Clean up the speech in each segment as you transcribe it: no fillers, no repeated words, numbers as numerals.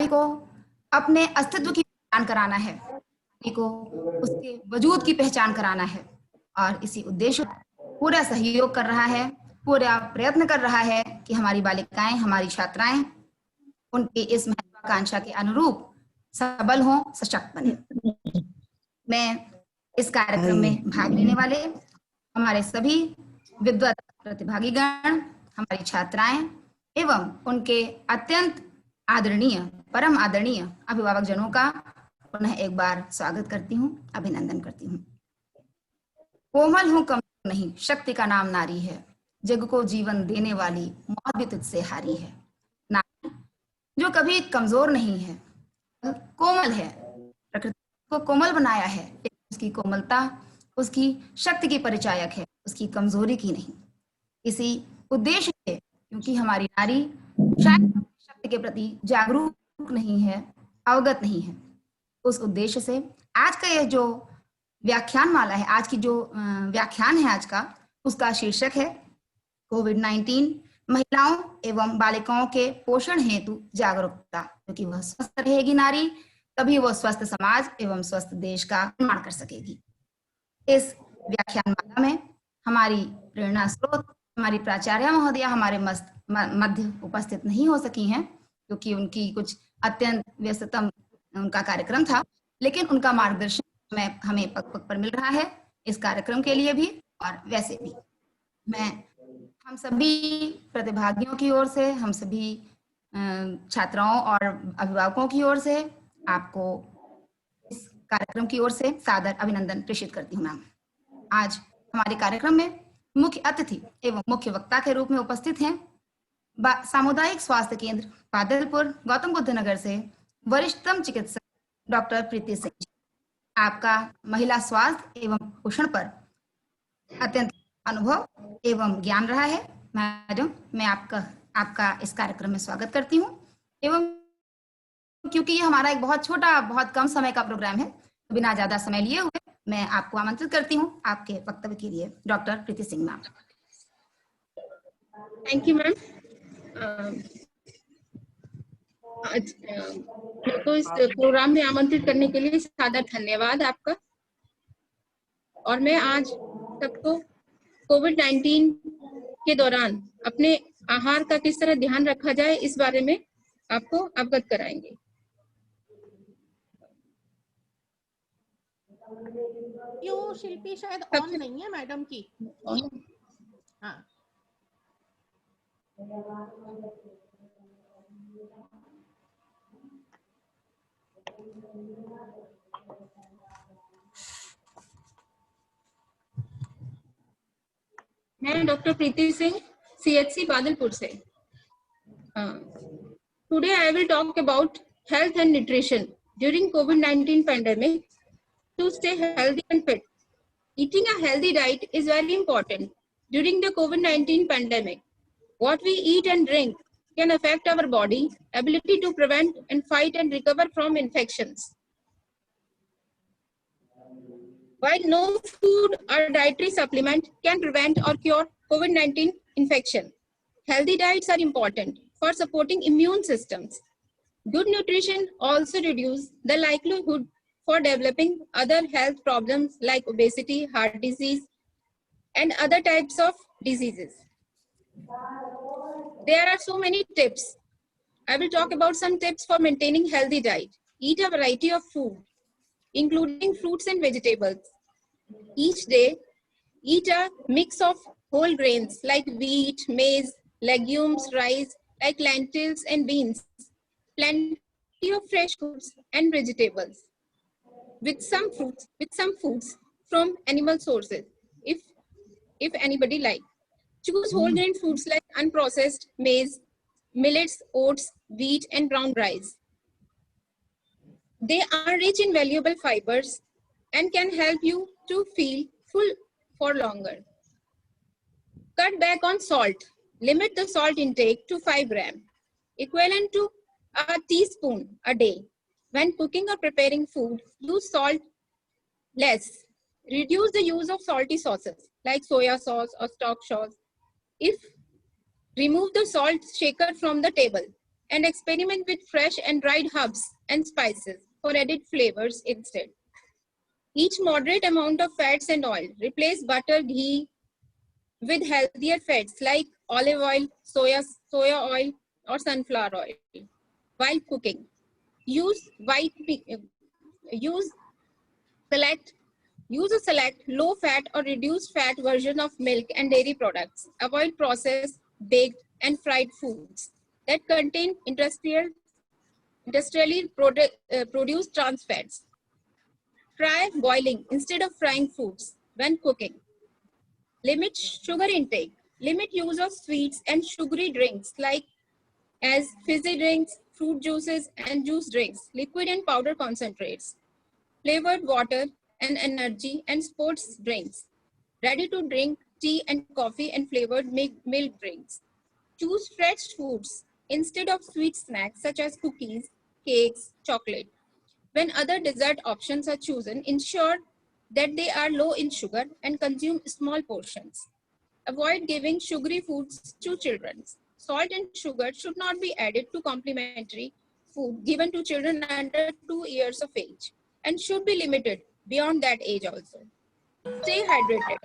को अपने अस्तित्व की पहचान कराना है, को उसके वजूद की पहचान कराना है और इसी उद्देश्य पूरा सहयोग कर रहा है, पूरा प्रयत्न कर रहा है कि हमारी बालिकाएं, हमारी छात्राएं उनकी इस महत्वाकांक्षा के अनुरूप सबल हों, सशक्त बने। मैं इस कार्यक्रम में भाग लेने वाले हमारे सभी विद्वत प्रतिभागीगण, हमारी छात्राएं एवं उनके अत्यंत आदरणीय, परम आदरणीय अभिभावक जनों का पुनः एक बार स्वागत करती हूँ, अभिनंदन करती हूँ। कोमल हूँ कमजोर नहीं, शक्ति का नाम नारी है, जग को जीवन देने वाली मौत भी तुझसे हारी है। नारी जो कभी कमजोर नहीं है, कोमल है, प्रकृति को कोमल बनाया है, उसकी कोमलता उसकी शक्ति की परिचायक है, उसकी कमजोरी की नहीं। इसी उद्देश्य से, क्योंकि हमारी नारी शायद शक्ति के प्रति जागरूक नहीं है, अवगत नहीं है, उस उद्देश्य से आज का यह जो व्याख्यान माला है, आज की जो व्याख्यान है आज का, उसका शीर्षक है कोविड-19 महिलाओं एवं बालिकाओं के पोषण हेतु जागरूकता। क्योंकि वह स्वस्थ रहेगी नारी, तभी वह स्वस्थ समाज एवं स्वस्थ देश का निर्माण कर सकेगी। इस व्याख्यान माला में हमारी प्रेरणा स्रोत, हमारी प्राचार्य महोदया हमारे मध्य उपस्थित नहीं हो सकी हैं, क्योंकि उनकी कुछ अत्यंत व्यस्ततम उनका कार्यक्रम था, लेकिन उनका मार्गदर्शन हमें पग पग पर मिल रहा है, इस कार्यक्रम के लिए भी और वैसे भी। मैं हम सभी प्रतिभागियों की ओर से, हम सभी छात्राओं और अभिभावकों की ओर से आपको इस कार्यक्रम की ओर से सादर अभिनंदन प्रेषित करती हूँ। मैम, आज हमारे कार्यक्रम में मुख्य अतिथि एवं मुख्य वक्ता के रूप में उपस्थित हैं सामुदायिक स्वास्थ्य केंद्र बादलपुर, गौतम बुद्ध नगर से वरिष्ठतम चिकित्सक डॉक्टर प्रीति सिंह। आपका महिला स्वास्थ्य एवं पोषण पर अत्यंत अनुभव एवं ज्ञान रहा है। मैडम, मैं आपका इस कार्यक्रम में स्वागत करती हूँ। एवं क्योंकि ये हमारा एक बहुत छोटा, बहुत कम समय का प्रोग्राम है, तो बिना ज्यादा समय लिए हुए मैं आपको आमंत्रित करती हूँ आपके वक्तव्य के लिए। Doctor Preeti Singh ma'am. Thank you ma'am. आज तो इस प्रोग्राम में आमंत्रित करने के लिए सादर धन्यवाद आपका। और मैं आज सबको कोविड-19 के दौरान अपने आहार का किस तरह ध्यान रखा जाए, इस बारे में आपको अवगत कराएंगे। क्यों शिल्पी शायद ऑन नहीं है मैडम की? हाँ, मैं डॉक्टर प्रीति सिंह, CHC बादलपुर से। Today I will talk about health and nutrition during COVID-19 pandemic. To stay healthy and fit, eating a healthy diet is very important during the COVID-19 pandemic. What we eat and drink can affect our body ability to prevent and fight and recover from infections. While no food or dietary supplement can prevent or cure COVID-19 infection, healthy diets are important for supporting immune systems. Good nutrition also reduces the likelihood for developing other health problems like obesity, heart disease, and other types of diseases. There are so many tips. I will talk about some tips for maintaining healthy diet. Eat a variety of food, including fruits and vegetables. Each day, eat a mix of whole grains like wheat, maize, legumes, rice, like lentils and beans. Plenty of fresh fruits and vegetables. With some foods from animal sources, if anybody like. Choose whole grain foods like unprocessed maize, millets, oats, wheat, and brown rice. They are rich in valuable fibers and can help you to feel full for longer. Cut back on salt. Limit the salt intake to 5 grams, equivalent to a teaspoon a day. When cooking or preparing food, use salt less. Reduce the use of salty sauces like soya sauce or stock sauce. Remove the salt shaker from the table. and experiment with fresh and dried herbs and spices for added flavors instead. Each moderate amount of fats and oil. Replace butter, ghee with healthier fats like olive oil, soya oil, or sunflower oil. While cooking, use use select use a select low fat or reduced fat version of milk and dairy products. Avoid processed, baked, and fried foods that contain industrially produced trans fats. Try boiling instead of frying foods when cooking. Limit sugar intake. Limit use of sweets and sugary drinks like as fizzy drinks, fruit juices, and juice drinks, liquid and powder concentrates, flavored water and energy and sports drinks, ready to drink tea and coffee and flavored milk drinks. Choose fresh foods instead of sweet snacks such as cookies, cakes, chocolate. When other dessert options are chosen, ensure that they are low in sugar and consume small portions. Avoid giving sugary foods to children. Salt and sugar should not be added to complementary food given to children under 2 years of age and should be limited beyond that age also. Stay hydrated.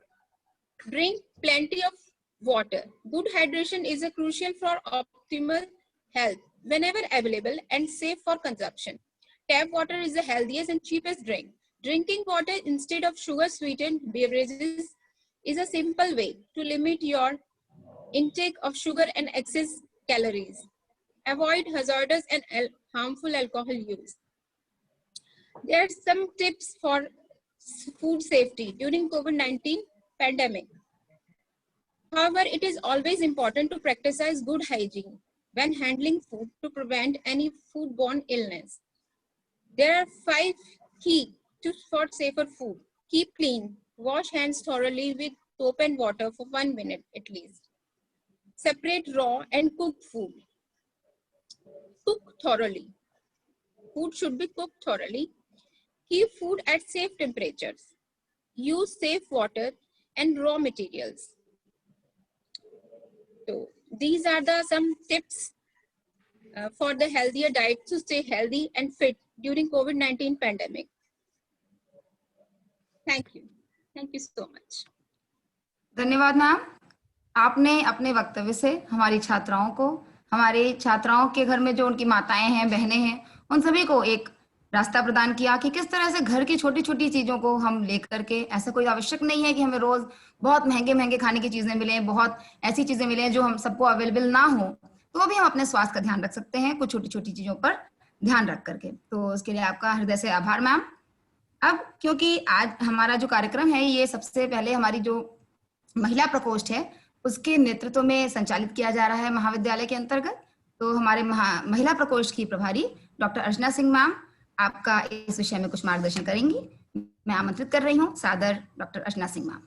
Drink plenty of water. Good hydration is crucial for optimal health whenever available and safe for consumption. Tap water is the healthiest and cheapest drink. Drinking water instead of sugar-sweetened beverages is a simple way to limit your intake of sugar and excess calories. Avoid hazardous and harmful alcohol use. There are some tips for food safety during COVID-19 pandemic. However, it is always important to practice good hygiene when handling food to prevent any foodborne illness. There are 5 key tips for safer food. Keep clean. Wash hands thoroughly with soap and water for 1 minute at least. Separate raw and cooked food. Cook thoroughly. Food should be cooked thoroughly. Keep food at safe temperatures. Use safe water and raw materials. So these are some tips for the healthier diet to stay healthy and fit during COVID-19 pandemic. Thank you. Thank you so much. धन्यवाद ma'am. आपने अपने वक्तव्य से हमारी छात्राओं को, हमारे छात्राओं के घर में जो उनकी माताएं हैं, बहनें हैं, उन सभी को एक रास्ता प्रदान किया कि किस तरह से घर की छोटी छोटी चीजों को हम लेकर के, ऐसा कोई आवश्यक नहीं है कि हमें रोज बहुत महंगे महंगे खाने की चीजें मिलें, बहुत ऐसी चीजें मिलें जो हम सबको अवेलेबल ना हो, तो भी हम अपने स्वास्थ्य का ध्यान रख सकते हैं कुछ छोटी छोटी चीजों पर ध्यान रख करके। तो उसके लिए आपका हृदय से आभार मैम। अब क्योंकि आज हमारा जो कार्यक्रम है ये सबसे पहले हमारी जो महिला प्रकोष्ठ है उसके नेतृत्व में संचालित किया जा रहा है महाविद्यालय के अंतर्गत, तो हमारे महिला प्रकोष्ठ की प्रभारी डॉक्टर अर्चना सिंह मैम आपका इस विषय में कुछ मार्गदर्शन करेंगी। मैं आमंत्रित कर रही हूँ सादर doctor Archana Singh ma'am.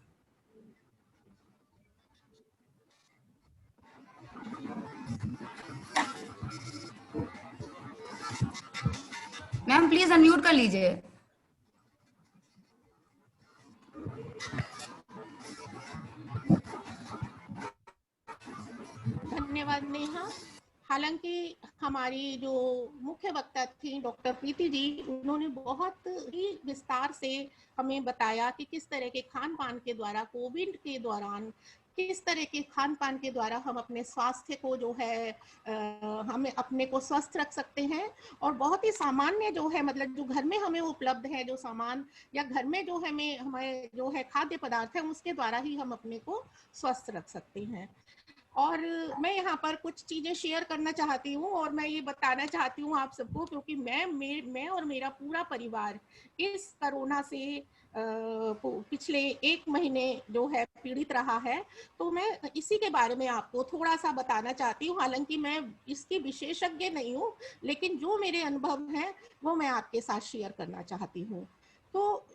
Ma'am please unmute कर लीजिए। धन्यवाद नेहा। हालांकि हमारी जो मुख्य वक्ता थी डॉक्टर प्रीति जी, उन्होंने बहुत ही विस्तार से हमें बताया कि किस तरह के खान पान के द्वारा कोविड के दौरान किस तरह के खान पान के द्वारा हम अपने स्वास्थ्य को जो है हमें अपने को स्वस्थ रख सकते हैं, और बहुत ही सामान्य जो है मतलब जो घर में हमें उपलब्ध है जो सामान या घर में जो हमें जो है खाद्य पदार्थ है उसके द्वारा ही हम अपने को स्वस्थ रख सकते हैं। और मैं यहाँ पर कुछ चीज़ें शेयर करना चाहती हूँ और मैं ये बताना चाहती हूँ आप सबको, क्योंकि मैं और मेरा पूरा परिवार इस कोरोना से पिछले 1 महीने जो है पीड़ित रहा है, तो मैं इसी के बारे में आपको थोड़ा सा बताना चाहती हूँ। हालांकि मैं इसकी विशेषज्ञ नहीं हूँ, लेकिन जो मेरे अनुभव हैं वो मैं आपके साथ शेयर करना चाहती हूँ। तो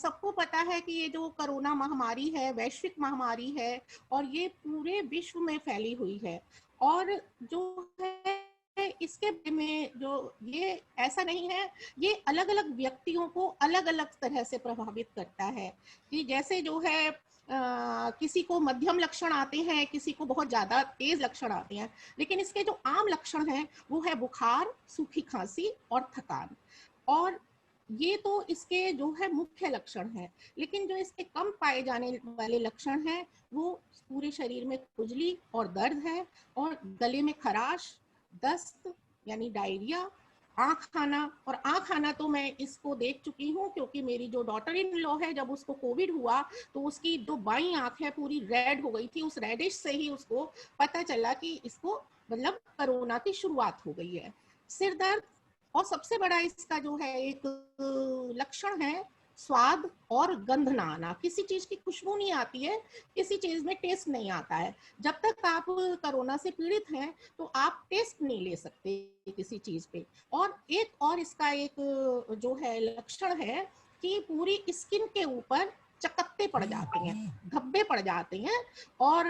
सबको पता है कि ये जो कोरोना महामारी है वैश्विक महामारी है और ये पूरे विश्व में फैली हुई है, और जो है इसके बारे में जो ये ऐसा नहीं है, ये अलग अलग व्यक्तियों को अलग अलग तरह से प्रभावित करता है कि जैसे जो है किसी को मध्यम लक्षण आते हैं, किसी को बहुत ज्यादा तेज लक्षण आते हैं, लेकिन इसके जो आम लक्षण हैं वो है बुखार, सूखी खांसी और थकान। और ये तो इसके जो है मुख्य लक्षण है। लेकिन जो इसके कम पाए जाने वाले लक्षण हैं वो पूरे शरीर में खुजली और दर्द है, और गले में खराश, दस्त यानी डायरिया, आँख आना। और आँख आना तो मैं इसको देख चुकी हूँ, क्योंकि मेरी जो डॉटर इन लॉ है, जब उसको कोविड हुआ तो उसकी जो बाईं आँख है पूरी रेड हो गई थी। उस रेडिश से ही उसको पता चला कि इसको मतलब कोरोना की शुरुआत हो गई है। सिर दर्द, और सबसे बड़ा इसका जो है एक लक्षण है स्वाद और गंध ना आना। किसी चीज की खुशबू नहीं आती है, किसी चीज में टेस्ट नहीं आता है। जब तक आप कोरोना से पीड़ित हैं तो आप टेस्ट नहीं ले सकते किसी चीज पे। और एक और इसका एक जो है लक्षण है कि पूरी स्किन के ऊपर चकत्ते पड़ जाते हैं, धब्बे पड़ जाते हैं, और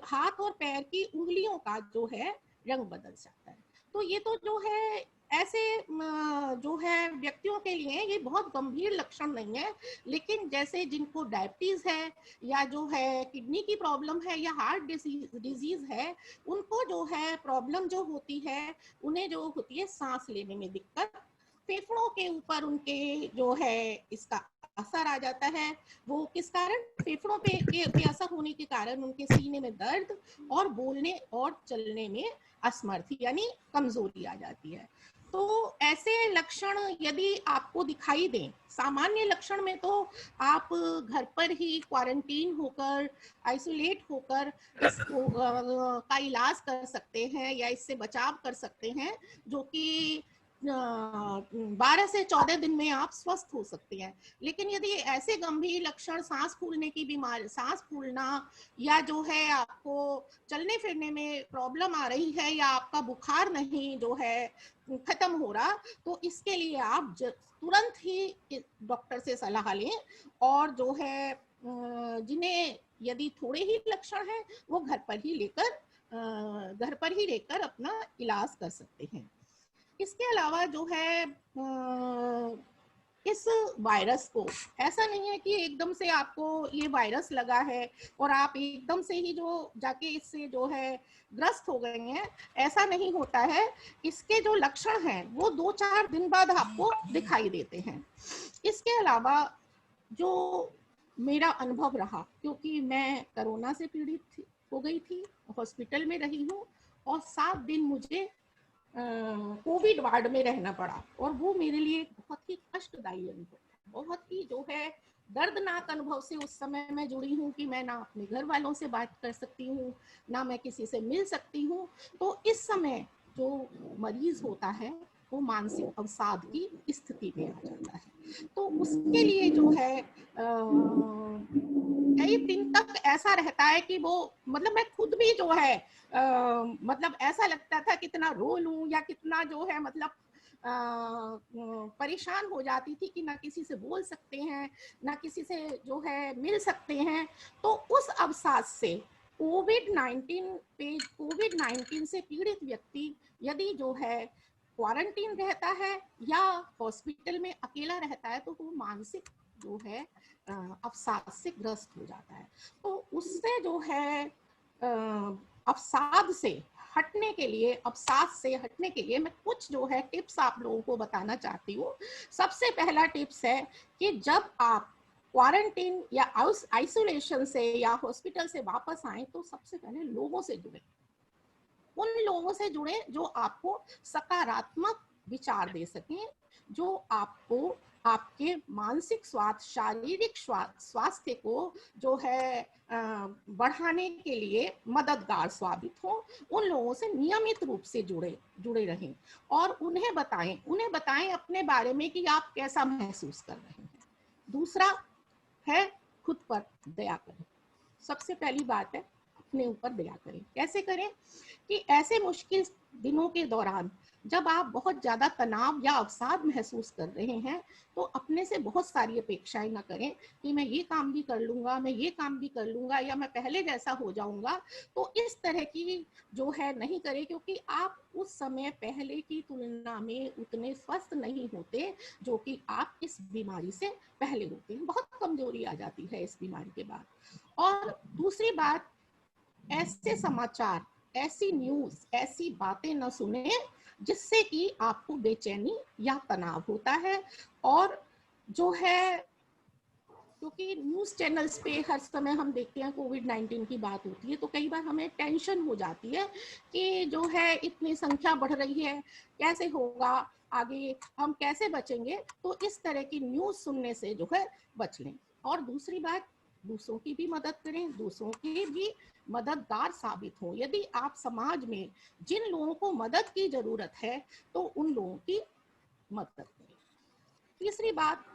हाथ और पैर की उंगलियों का जो है रंग बदल जाता है। तो ये तो जो है ऐसे जो है व्यक्तियों के लिए ये बहुत गंभीर लक्षण नहीं है। लेकिन जैसे जिनको डायबिटीज है, या जो है किडनी की प्रॉब्लम है, या हार्ट डिजीज है, उनको जो है प्रॉब्लम जो होती है, उन्हें जो होती है सांस लेने में दिक्कत, फेफड़ों के ऊपर उनके जो है इसका असर आ जाता है। वो किस कारण? फेफड़ों के असर होने के कारण उनके सीने में दर्द और बोलने और चलने में असमर्थ यानी कमजोरी आ जाती है। तो ऐसे लक्षण यदि आपको दिखाई दें, सामान्य लक्षण में तो आप घर पर ही क्वारंटीन होकर, आइसोलेट होकर इसको का इलाज कर सकते हैं या इससे बचाव कर सकते हैं, जो कि 12 से 14 दिन में आप स्वस्थ हो सकते हैं। लेकिन यदि ऐसे गंभीर लक्षण, सांस फूलने की बीमारी, सांस फूलना, या जो है आपको चलने फिरने में प्रॉब्लम आ रही है, या आपका बुखार नहीं जो है खत्म हो रहा, तो इसके लिए आप तुरंत ही डॉक्टर से सलाह लें। और जो है जिन्हें यदि थोड़े ही लक्षण हैं वो घर पर ही लेकर अपना इलाज कर सकते हैं। इसके अलावा जो है इस वायरस को, ऐसा नहीं है कि एकदम से आपको ये वायरस लगा है और आप एकदम से ही जो जाके इससे जो है ग्रस्त हो गए हैं, ऐसा नहीं होता है। इसके जो लक्षण हैं वो 2-4 दिन बाद आपको दिखाई देते हैं। इसके अलावा जो मेरा अनुभव रहा, क्योंकि मैं कोरोना से पीड़ित हो गई थी, हॉस्पिटल में रही हूँ, और 7 दिन मुझे कोविड वार्ड में रहना पड़ा, और वो मेरे लिए बहुत ही कष्टदायी अनुभव, बहुत ही जो है दर्दनाक अनुभव से उस समय मैं जुड़ी हूँ कि मैं ना अपने घर वालों से बात कर सकती हूँ, ना मैं किसी से मिल सकती हूँ। तो इस समय जो मरीज होता है वो मानसिक अवसाद की स्थिति में आ जाता है। तो उसके लिए जो है कई दिन तक ऐसा रहता है कि वो मतलब मैं खुद भी जो है मतलब ऐसा लगता था कितना रो लूं, या कितना जो है मतलब परेशान हो जाती थी कि ना किसी से बोल सकते हैं, ना किसी से जो है मिल सकते हैं। तो उस अवसाद से कोविड-19 से पीड़ित व्यक्ति यदि जो है क्वारंटीन रहता है या हॉस्पिटल में अकेला रहता है, तो वो मानसिक जो है अवसाद से ग्रस्त हो जाता है। तो उससे जो है अवसाद से हटने के लिए मैं कुछ जो है टिप्स आप लोगों को बताना चाहती हूँ। सबसे पहला टिप्स है कि जब आप क्वारंटीन या आइसोलेशन से या हॉस्पिटल से वापस आए, तो सबसे पहले लोगों से जुड़े, उन लोगों से जुड़े जो आपको सकारात्मक विचार दे सकें, जो आपको आपके मानसिक स्वास्थ्य, शारीरिक स्वास्थ्य को जो है बढ़ाने के लिए मददगार साबित हो। उन लोगों से नियमित रूप से जुड़े रहें, और उन्हें बताएं अपने बारे में कि आप कैसा महसूस कर रहे हैं। दूसरा है खुद पर दया करें। सबसे पहली बात है अपने ऊपर दया करें। कैसे करें? कि ऐसे मुश्किल दिनों के दौरान जब आप बहुत ज्यादा तनाव या अवसाद महसूस कर रहे हैं तो अपने से बहुत सारी अपेक्षाएं ना करें कि मैं ये काम भी कर लूंगा, मैं ये काम भी कर लूंगा, या मैं पहले जैसा हो जाऊंगा। तो इस तरह की जो है नहीं करें, क्योंकि आप उस समय पहले की तुलना में उतने स्वस्थ नहीं होते जो कि आप इस बीमारी से पहले होते हैं। बहुत कमजोरी आ जाती है इस बीमारी के बाद। और दूसरी बात, ऐसे समाचार, ऐसी न्यूज, ऐसी बातें न सुने जिससे कि आपको बेचैनी या तनाव होता है। और जो है, क्योंकि न्यूज चैनल्स पे हर समय हम देखते हैं कोविड-19 की बात होती है तो कई बार हमें टेंशन हो जाती है कि जो है इतनी संख्या बढ़ रही है, कैसे होगा आगे, हम कैसे बचेंगे। तो इस तरह की न्यूज सुनने से जो है बच लें। और दूसरी बात, दूसरों की भी मदद करें, दूसरों की भी मददगार साबित हो। यदि आप समाज में जिन लोगों को मदद की जरूरत है तो उन लोगों की मदद करें। तीसरी बात,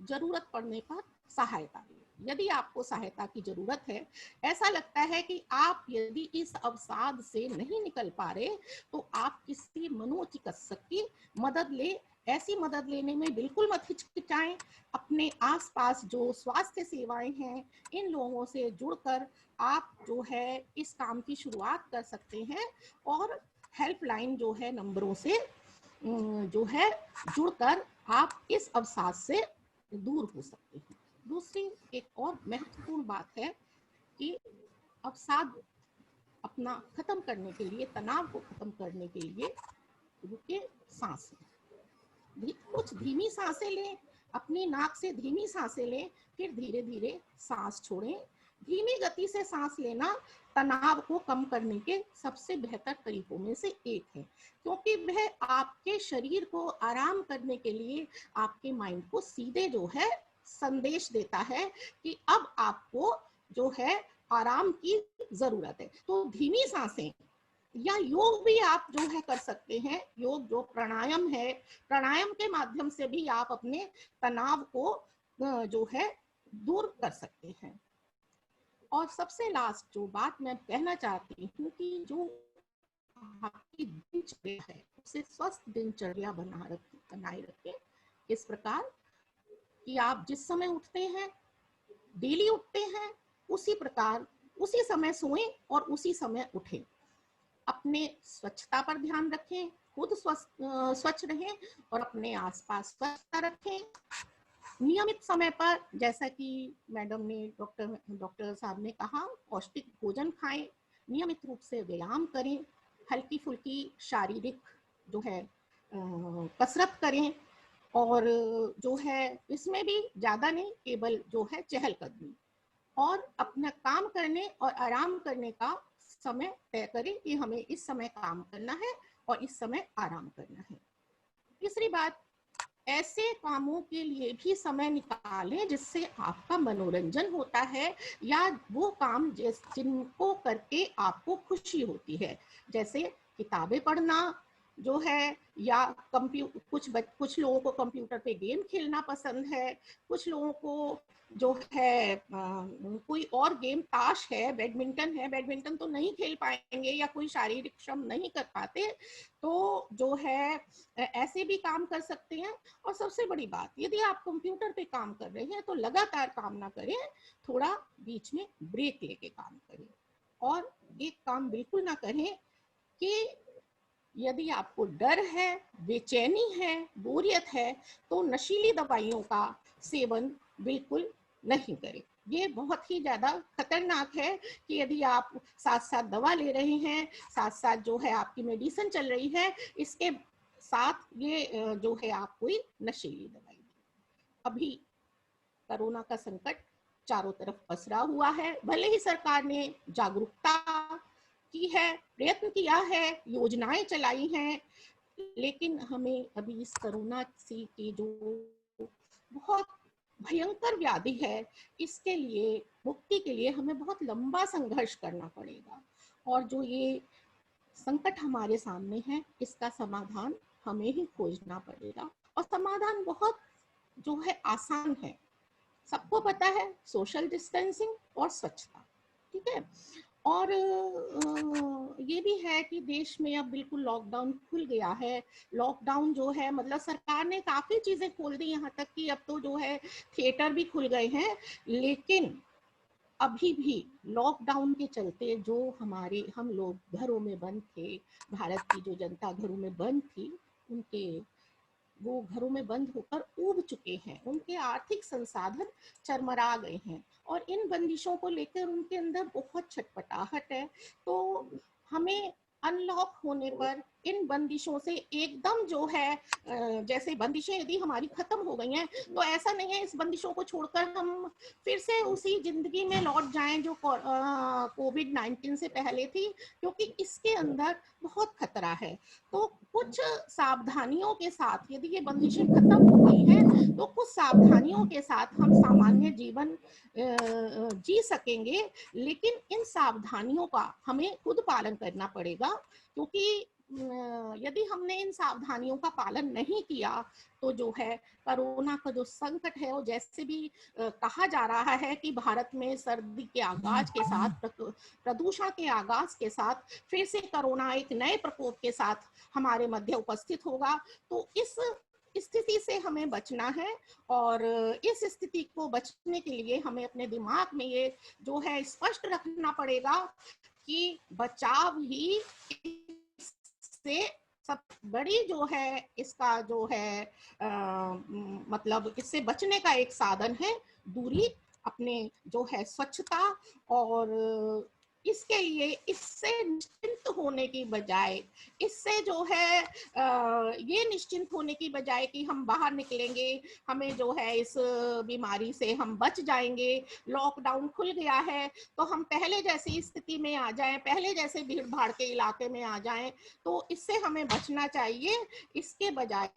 जरूरत पड़ने पर सहायता। यदि आपको सहायता की जरूरत है, ऐसा लगता है कि आप यदि इस अवसाद से नहीं निकल पा रहे, तो आप किसी मनोचिकित्सक की मदद ले। ऐसी मदद लेने में बिल्कुल मत हिचकिचाएं। अपने आसपास जो स्वास्थ्य सेवाएं हैं, इन लोगों से जुड़कर आप जो है इस काम की शुरुआत कर सकते हैं। और हेल्पलाइन जो है नंबरों से जो है जुड़कर आप इस अवसाद से दूर हो सकते हैं। दूसरी एक और महत्वपूर्ण बात है कि अवसाद अपना खत्म करने के लिए, तनाव को खत्म करने के लिए रुके सांसें, कुछ धीमी सांसें लें, अपनी नाक से धीमी सांसें लें, फिर धीरे धीरे सांस छोड़ें। धीमी गति से सांस लेना तनाव को कम करने के सबसे बेहतर तरीकों में से एक है, क्योंकि वह आपके शरीर को आराम करने के लिए आपके माइंड को सीधे जो है संदेश देता है कि अब आपको जो है आराम की जरूरत है। तो धीमी सांसें, या योग भी आप जो है कर सकते हैं। योग जो प्राणायाम है, प्राणायाम के माध्यम से भी आप अपने तनाव को जो है दूर कर सकते हैं। और सबसे लास्ट जो बात मैं कहना चाहती हूँ कि जो आपकी दिनचर्या है उसे स्वस्थ दिनचर्या बनाए रखें। इस प्रकार कि आप जिस समय उठते हैं, डेली उठते हैं, उसी प्रकार उसी समय सोएं और उसी समय उठें। अपने स्वच्छता पर ध्यान रखें, खुद स्वच्छ रहें और अपने आसपास स्वच्छता रखें। नियमित समय पर, जैसा कि मैडम ने डॉक्टर साहब ने कहा, पौष्टिक भोजन खाएं, नियमित रूप से व्यायाम करें, हल्की फुल्की शारीरिक जो है कसरत करें। और जो है इसमें भी ज्यादा नहीं, केवल जो है चहलकदमी। और अपना काम करने और आराम करने का समय तय करें कि हमें इस समय काम करना है और इस समय आराम करना है। तीसरी बात, ऐसे कामों के लिए भी समय निकालें जिससे आपका मनोरंजन होता है, या वो काम जिनको करके आपको खुशी होती है, जैसे किताबें पढ़ना जो है, या कुछ लोगों को कंप्यूटर पे गेम खेलना पसंद है, कुछ लोगों को जो है कोई और गेम, ताश है, बैडमिंटन है, बैडमिंटन तो नहीं खेल पाएंगे या कोई शारीरिक श्रम नहीं कर पाते, तो जो है ऐसे भी काम कर सकते हैं। और सबसे बड़ी बात, यदि आप कंप्यूटर पे काम कर रहे हैं तो लगातार काम ना करें, थोड़ा बीच में ब्रेक लेके काम करें। और एक काम बिल्कुल ना करें कि यदि आपको डर है, बेचैनी है, बोरियत है, तो नशीली दवाइयों का सेवन बिल्कुल नहीं करें। ये बहुत ही ज्यादा खतरनाक है कि यदि आप साथ साथ दवा ले रहे हैं, साथ साथ जो है आपकी मेडिसिन चल रही है, इसके साथ ये जो है आप कोई नशीली दवाई। अभी कोरोना का संकट चारों तरफ पसरा हुआ है, भले ही सरकार ने जागरूकता की है, प्रयत्न किया है, योजनाएं चलाई हैं, लेकिन हमें अभी इस कोरोना से की जो बहुत भयंकर व्याधि है, इसके लिए मुक्ति के लिए हमें बहुत लंबा संघर्ष करना पड़ेगा। और जो ये संकट हमारे सामने है, इसका समाधान हमें ही खोजना पड़ेगा। और समाधान बहुत जो है आसान है, सबको पता है, सोशल डिस्टेंसिंग और स्वच्छता, ठीक है। और ये भी है कि देश में अब बिल्कुल लॉकडाउन खुल गया है। लॉकडाउन जो है मतलब सरकार ने काफ़ी चीज़ें खोल दी, यहाँ तक कि अब तो जो है थिएटर भी खुल गए हैं। लेकिन अभी भी लॉकडाउन के चलते जो हम लोग घरों में बंद थे, भारत की जो जनता घरों में बंद थी, वो घरों में बंद होकर ऊब चुके हैं, उनके आर्थिक संसाधन चरमरा गए हैं और इन बंदिशों को लेकर उनके अंदर बहुत छटपटाहट है। तो हमें अनलॉक होने पर इन बंदिशों से एकदम जो है जैसे बंदिशें यदि हमारी खत्म हो गई हैं तो ऐसा नहीं है इस बंदिशों को छोड़कर हम फिर से उसी जिंदगी में लौट जाएं जो कोविड-19 से पहले थी, क्योंकि इसके अंदर बहुत खतरा है। तो कुछ सावधानियों के साथ यदि ये बंदिशें खत्म हो गई हैं तो कुछ सावधानियों के साथ हम सामान्य जीवन जी सकेंगे। लेकिन इन सावधानियों का हमें खुद पालन करना पड़ेगा, क्योंकि यदि हमने इन सावधानियों का पालन नहीं किया तो जो है कोरोना का जो संकट है वो जैसे भी कहा जा रहा है कि भारत में सर्दी के आगाज के साथ, प्रदूषण के आगाज के साथ फिर से कोरोना एक नए प्रकोप के साथ हमारे मध्य उपस्थित होगा। तो इस स्थिति से हमें बचना है और इस स्थिति को बचने के लिए हमें अपने दिमाग में ये जो है स्पष्ट रखना पड़ेगा कि बचाव ही से सब बड़ी जो है इसका जो है मतलब इससे बचने का एक साधन है दूरी, अपने जो है स्वच्छता। और इसके लिए इससे निश्चिंत होने की बजाय, इससे जो है ये निश्चिंत होने की बजाय कि हम बाहर निकलेंगे, हमें जो है इस बीमारी से हम बच जाएंगे, लॉकडाउन खुल गया है तो हम पहले जैसी स्थिति में आ जाएं, पहले जैसे भीड़ भाड़ के इलाके में आ जाएं, तो इससे हमें बचना चाहिए। इसके बजाय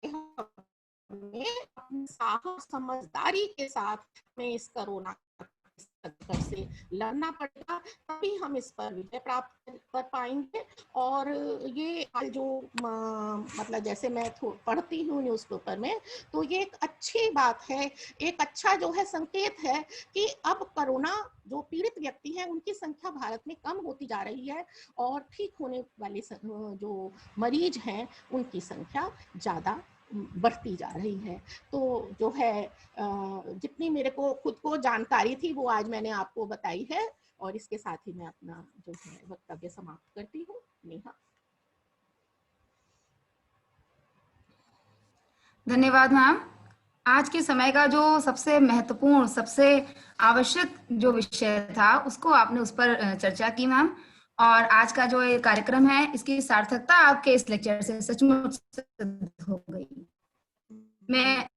हमें अपनी साहस समझदारी के साथ में इस कोरोना से लड़ना पड़ेगा, तभी हम इस पर विजय प्राप्त कर पाएंगे। और ये जो मतलब जैसे मैं पढ़ती हूँ न्यूज़पेपर में, तो ये एक अच्छी बात है, एक अच्छा जो है संकेत है कि अब कोरोना जो पीड़ित व्यक्ति हैं उनकी संख्या भारत में कम होती जा रही है और ठीक होने वाले जो मरीज हैं उनकी संख्या ज़्यादा बढ़ती जा रही है। तो जो है जितनी मेरे को खुद को जानकारी थी वो आज मैंने आपको बताई है और इसके साथ ही मैं अपना जो है वक्तव्य समाप्त करती हूँ। नेहा। धन्यवाद मैम। आज के समय का जो सबसे महत्वपूर्ण, सबसे आवश्यक जो विषय था उसको आपने उस पर चर्चा की मैम। और आज का जो ये कार्यक्रम है इसकी सार्थकता आपके इस लेक्चर से सचमुच सिद्ध हो गई। मैं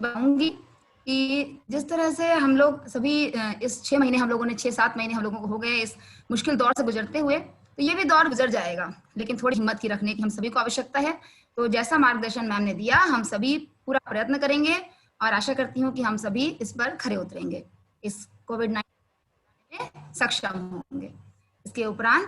बताऊंगी कि जिस तरह से हम लोग सभी इस 6 महीने हम लोगों ने 6-7 महीने हम लोगों को हो गए इस मुश्किल दौर से गुजरते हुए, तो ये भी दौर गुजर जाएगा, लेकिन थोड़ी हिम्मत की रखने की हम सभी को आवश्यकता है। तो जैसा मार्गदर्शन मैम ने दिया हम सभी पूरा प्रयत्न करेंगे और आशा करती हूँ कि हम सभी इस पर खरे उतरेंगे, इस कोविड-19 में सक्षम होंगे। इसके उपरांत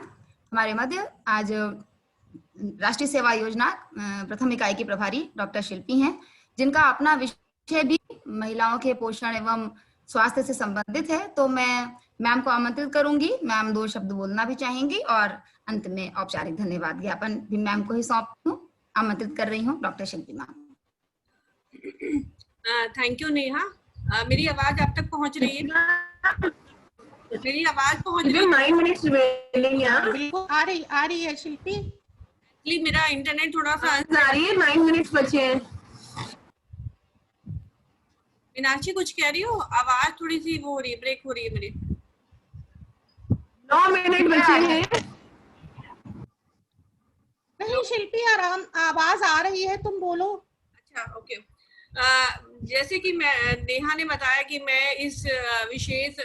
हमारे मध्य आज राष्ट्रीय सेवा योजना प्रथम इकाई की प्रभारी डॉक्टर शिल्पी हैं, जिनका अपना विषय भी महिलाओं के पोषण एवं स्वास्थ्य से संबंधित है। तो मैं मैम को आमंत्रित करूंगी, मैम 2 शब्द बोलना भी चाहेंगी और अंत में औपचारिक धन्यवाद ज्ञापन भी मैम को ही सौंपती हूँ। आमंत्रित कर रही हूँ doctor Shilpi ma'am. Thank you Neha. मेरी आवाज आप तक पहुंच रही है? मेरी आवाज पहुंच रही है? 9 मिनट्स बिल्कुल आ रही है शिल्पी। एक्चुअली मेरा इंटरनेट थोड़ा सा आ रही है, 9 मिनट्स बचे हैं। मीनाक्षी कुछ कह रही हो? आवाज थोड़ी सी वो हो रही है, ब्रेक हो रही है मेरी। 9 मिनट बचे हैं। नहीं शिल्पी आराम, आवाज आ रही है, तुम बोलो। अच्छा ओके। जैसे कि नेहा ने बताया कि मैं इस विशेष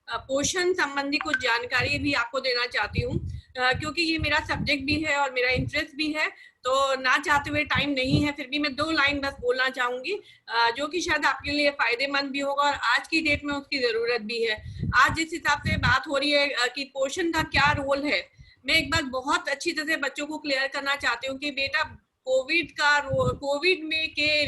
पोषण संबंधी कुछ जानकारी भी आपको देना चाहती हूँ, क्योंकि ये मेरा सब्जेक्ट भी है और मेरा इंटरेस्ट भी है। तो ना चाहते हुए टाइम नहीं है, फिर भी मैं 2 लाइन बस बोलना चाहूंगी, जो कि शायद आपके लिए फायदेमंद भी होगा और आज की डेट में उसकी जरूरत भी है। आज जिस हिसाब से बात हो रही है कि पोषण का क्या रोल है, मैं एक बात बहुत अच्छी तरह से बच्चों को क्लियर करना चाहती हूँ कि बेटा कोविड में के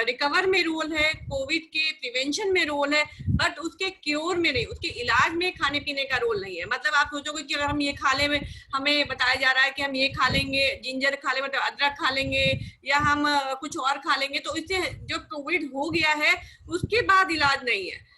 रिकवर में रोल है, कोविड के प्रिवेंशन में रोल है, बट उसके क्योर में नहीं, उसके इलाज में खाने पीने का रोल नहीं है। मतलब आप सोचोगे कि अगर हम ये खा ले, हमें बताया जा रहा है कि हम ये खा लेंगे, जिंजर खा लेंगे, मतलब अदरक खा लेंगे, या हम कुछ और खा लेंगे, तो इससे जो कोविड हो गया है उसके बाद इलाज नहीं है।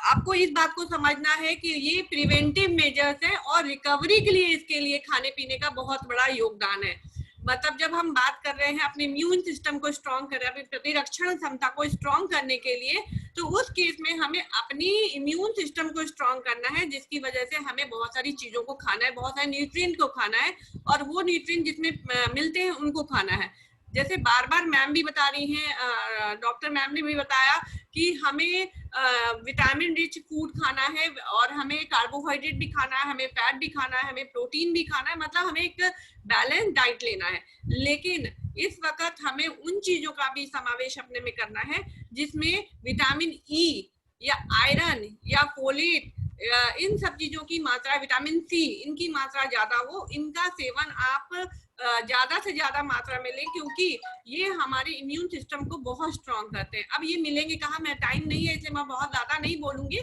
आपको इस बात को समझना है कि ये प्रिवेंटिव मेजर्स हैं और रिकवरी के लिए इसके लिए खाने पीने का बहुत बड़ा योगदान है। मतलब जब हम बात कर रहे हैं अपने इम्यून सिस्टम को स्ट्रॉन्ग कर रहे हैं, अपनी प्रतिरक्षण क्षमता को स्ट्रॉन्ग करने के लिए, तो उस केस में हमें अपनी इम्यून सिस्टम को स्ट्रॉन्ग करना है, जिसकी वजह से हमें बहुत सारी चीजों को खाना है, बहुत सारे न्यूट्रिएंट को खाना है, और वो न्यूट्रिएंट जिसमें मिलते हैं उनको खाना है। जैसे बार बार मैम भी बता रही हैं, डॉक्टर मैम ने भी बताया कि हमें विटामिन रिच फूड खाना है, और हमें कार्बोहाइड्रेट भी खाना है, हमें फैट भी खाना है, हमें प्रोटीन भी खाना है, मतलब हमें एक बैलेंस डाइट लेना है। लेकिन इस वक्त हमें उन चीजों का भी समावेश अपने में करना है जिसमें विटामिन ई या आयरन या फोलेट, इन सब चीजों की मात्रा, विटामिन सी, इनकी मात्रा ज्यादा हो। इनका सेवन आप ज्यादा से ज्यादा मात्रा में लें, क्योंकि ये हमारे इम्यून सिस्टम को बहुत स्ट्रॉन्ग करते हैं। अब ये मिलेंगे कहाँ, मैं टाइम नहीं है इसलिए मैं बहुत ज्यादा नहीं बोलूंगी।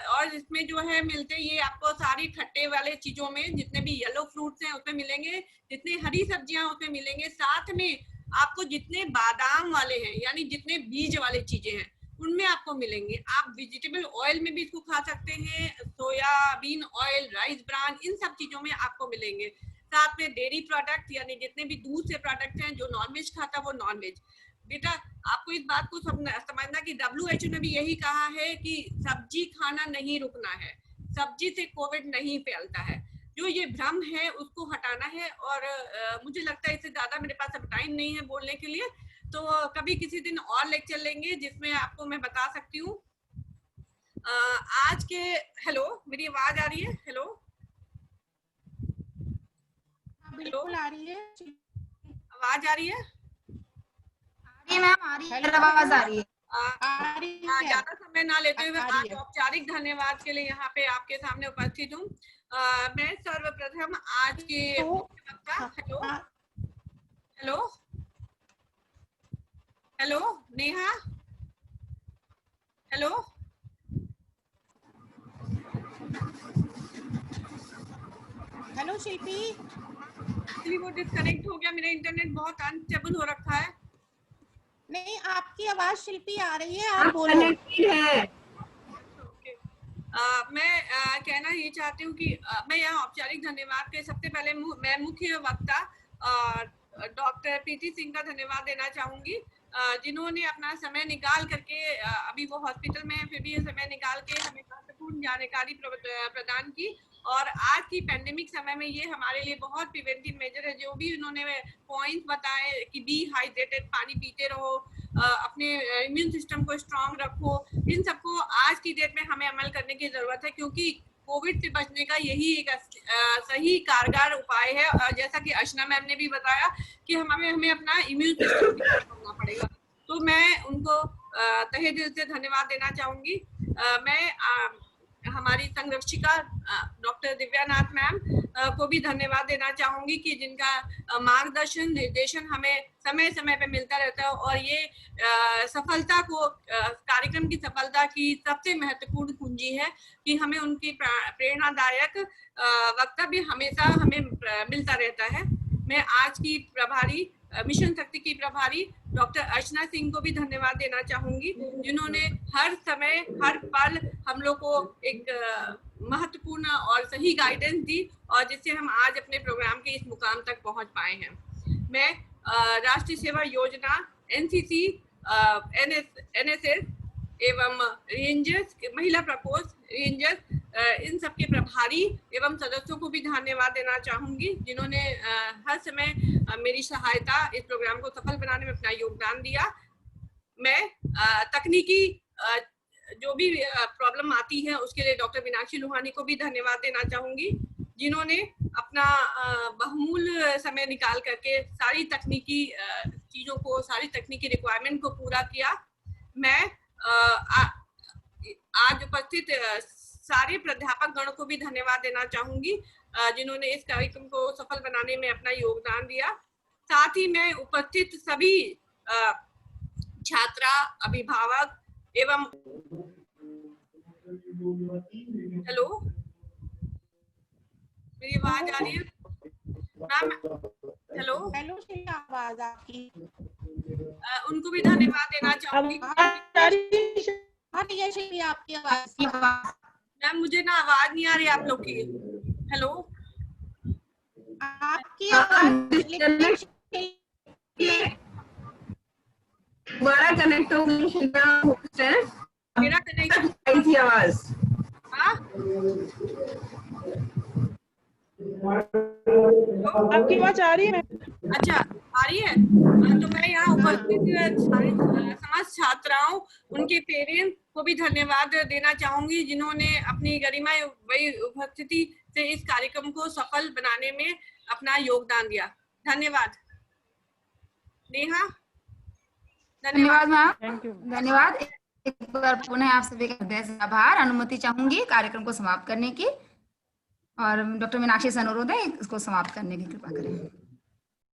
और इसमें जो है मिलते ये आपको सारी खट्टे वाले चीजों में, जितने भी येलो फ्रूट्स हैं उसमें मिलेंगे, जितनी हरी सब्जियां उसमें मिलेंगे, साथ में आपको जितने बादाम वाले हैं यानी जितने बीज वाले चीजें हैं उनमें आपको मिलेंगे। आप वेजिटेबल ऑयल में भी इसको खा सकते हैं, सोयाबीन ऑयल, राइस ब्रान, इन सब चीजों में आपको मिलेंगे। साथ में डेयरी प्रोडक्ट यानी जितने भी दूध से प्रोडक्ट हैं, जो नॉनवेज खाता है वो नॉनवेज। बेटा आपको इस बात को समझना कि WHO ने भी यही कहा है कि सब्जी खाना नहीं रुकना है, सब्जी से कोविड नहीं फैलता है। जो ये भ्रम है उसको हटाना है। और मुझे लगता है इससे ज्यादा मेरे पास अब टाइम नहीं है बोलने के लिए, तो कभी किसी दिन और लेक्चर लेंगे जिसमें आपको मैं बता सकती हूँ। आज के, हेलो मेरी आवाज आ रही है? हेलो बिल्कुल आ रही है, आवाज आ रही है? मैम आ रही है, आवाज आ रही है। ज्यादा समय ना लेते हुए आज औपचारिक धन्यवाद के लिए यहाँ पे आपके सामने उपस्थित हूँ। मैं सर्वप्रथम आज के hello hello hello Neha, hello hello Shilpi, वो डिस्कनेक्ट हो गया, मेरा इंटरनेट बहुत अनस्टेबल हो रखा है। नहीं आपकी आवाज शिल्पी आ रही है, आप बोलो। मैं कहना ये चाहती हूँ कि मैं यहाँ औपचारिक धन्यवाद के सबसे पहले मैं मुख्य वक्ता डॉक्टर प्रीति सिंह का धन्यवाद देना चाहूंगी, जिन्होंने अपना समय निकाल करके, अभी वो हॉस्पिटल में है फिर भी ये समय निकाल के हमें महत्वपूर्ण जानकारी प्रदान की। और आज की पैंडेमिक समय में ये हमारे लिए बहुत प्रिवेंटिव मेजर है। जो भी उन्होंने पॉइंट्स बताए कि बी हाइड्रेटेड, पानी पीते रहो, अपने इम्यून सिस्टम को स्ट्रांग रखो, इन सबको आज की डेट में हमें अमल करने की जरूरत है, क्योंकि कोविड से बचने का यही एक सही कारगर उपाय है। जैसा कि अर्चना मैम ने भी बताया कि हमें अपना इम्यून सिस्टम करना पड़ेगा। तो मैं उनको तहे दिल से धन्यवाद देना चाहूंगी। मैं हमारी संरक्षिका डॉक्टर दिव्यानाथ मैम को भी धन्यवाद देना चाहूंगी कि जिनका मार्गदर्शन, निर्देशन हमें समय समय पे मिलता रहता है। और ये सफलता को, कार्यक्रम की सफलता की सबसे महत्वपूर्ण कुंजी है कि हमें उनकी प्रेरणादायक वक्तव्य हमेशा हमें मिलता रहता है। मैं आज की प्रभारी, मिशन शक्ति की प्रभारी डॉक्टर अर्चना सिंह को भी धन्यवाद देना चाहूंगी, जिन्होंने हर समय हर पल हम लोग को एक महत्वपूर्ण और सही गाइडेंस दी, और जिससे हम आज अपने प्रोग्राम के इस मुकाम तक पहुंच पाए हैं। मैं राष्ट्रीय सेवा योजना, NCC, NSS एवं रेंजर्स, महिला प्रकोष्ठ रेंजर्स, इन सबके प्रभारी एवं सदस्यों को भी धन्यवाद देना चाहूंगी, जिन्होंने हर समय मेरी सहायता, इस प्रोग्राम को सफल बनाने में अपना योगदान दिया। मैं तकनीकी जो भी प्रॉब्लम आती है उसके लिए डॉक्टर मीनाक्षी लोहानी को भी धन्यवाद देना चाहूंगी, जिन्होंने अपना बहुमूल्य समय निकाल करके सारी तकनीकी चीजों को, सारी तकनीकी रिक्वायरमेंट को पूरा किया। मैं आज उपस्थित सारे प्राध्यापक गण को भी धन्यवाद देना चाहूंगी, जिन्होंने इस कार्यक्रम को सफल बनाने में अपना योगदान दिया। साथ ही मैं उपस्थित सभी छात्रा, अभिभावक एवं हेलो, मेरी आवाज आ रही है मैम? हेलो, आवाज आपकी, उनको भी धन्यवाद देना चाहूंगी। आपकी आवाज मैम मुझे ना आवाज नहीं आ रही आप लोग की। हेलो, आपकी आवाज बड़ा कनेक्ट हो गया, मेरा कनेक्शन थी आवाज। हाँ, आपकी आवाज आ रही है? अच्छा आ रही है। तो मैं यहाँ उपस्थित समाज छात्राओं, उनके पेरेंट्स को भी धन्यवाद देना चाहूंगी, जिन्होंने अपनी गरिमा वही उपस्थिति से इस कार्यक्रम को सफल बनाने में अपना योगदान दिया। धन्यवाद। नेहा, धन्यवाद मैम, धन्यवाद। एक बार पुनः आप सभी का हृदय से आभार। अनुमति चाहूंगी कार्यक्रम को समाप्त करने की, और डॉक्टर मीनाक्षी से अनुरोध है इसको समाप्त करने की कृपा करें।